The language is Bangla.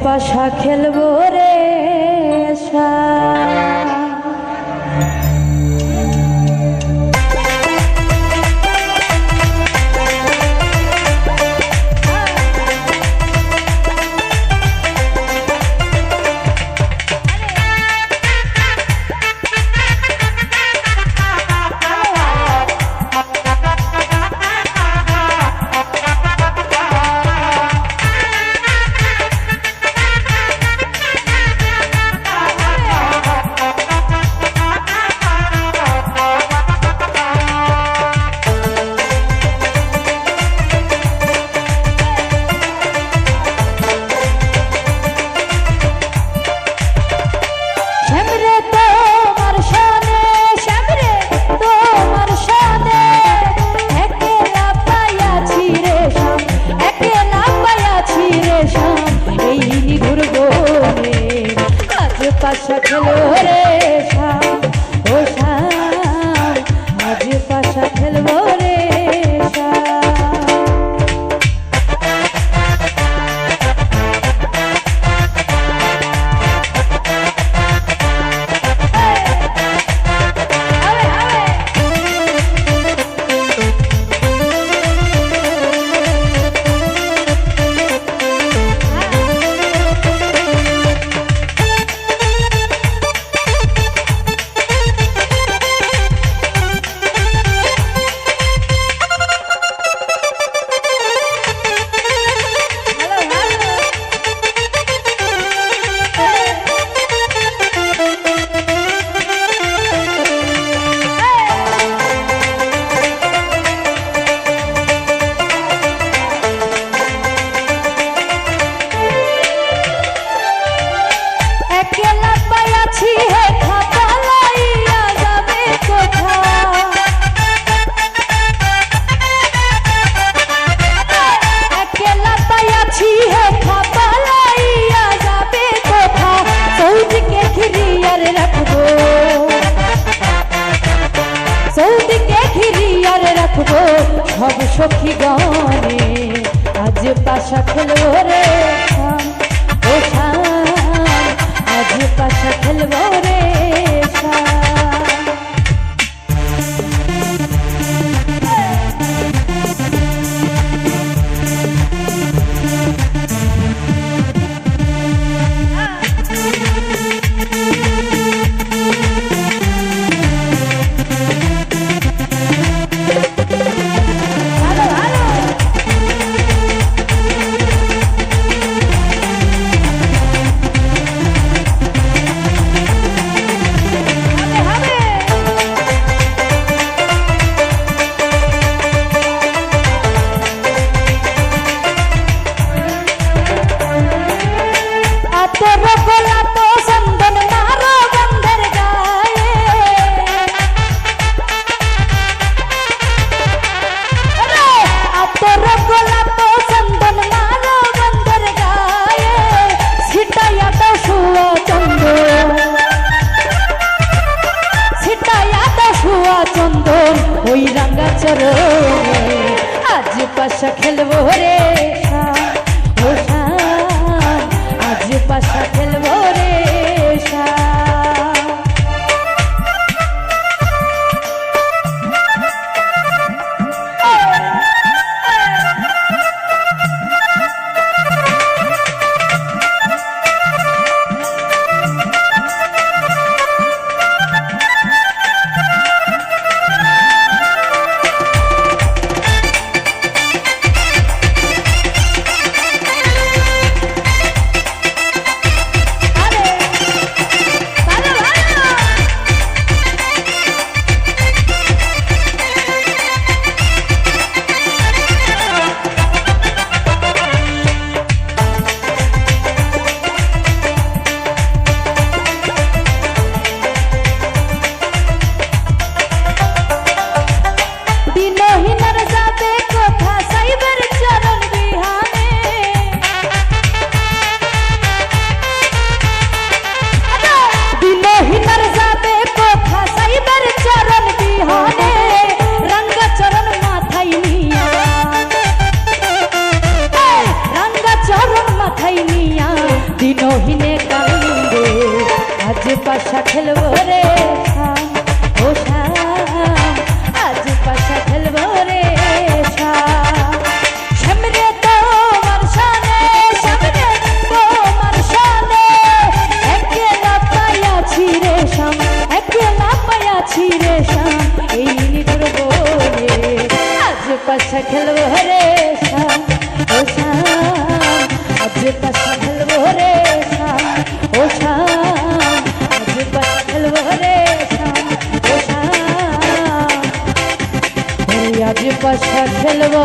পাশা খেলবো রে পাশা খেলো রে ও আজ পাশা খেলবো রে সব সখী গনে আজ পাশা খেলবো রে ও আজ পাশা খেলবো রে ওই রাঙ্গা চরণে আজ পাশা খেলবো রে ও আজ পাশা খেলবো রে মহিনে কান্দে আজ পাশা খেলবো রে শাম ও শাম আজ পাশা খেলবো রে শাম সামনে তোমার শানে সামনে তোমার শানে একলা পাইয়াছি রে শাম একলা পাইয়াছি রে শাম এই নিদুর বনে আজ পাশা খেলবো রে শাম ও শাম আজ পাশা খেলবো রে শাম ও শাম আজ পাশা খেলবো রে শাম ও শাম আজ পাশা খেলবো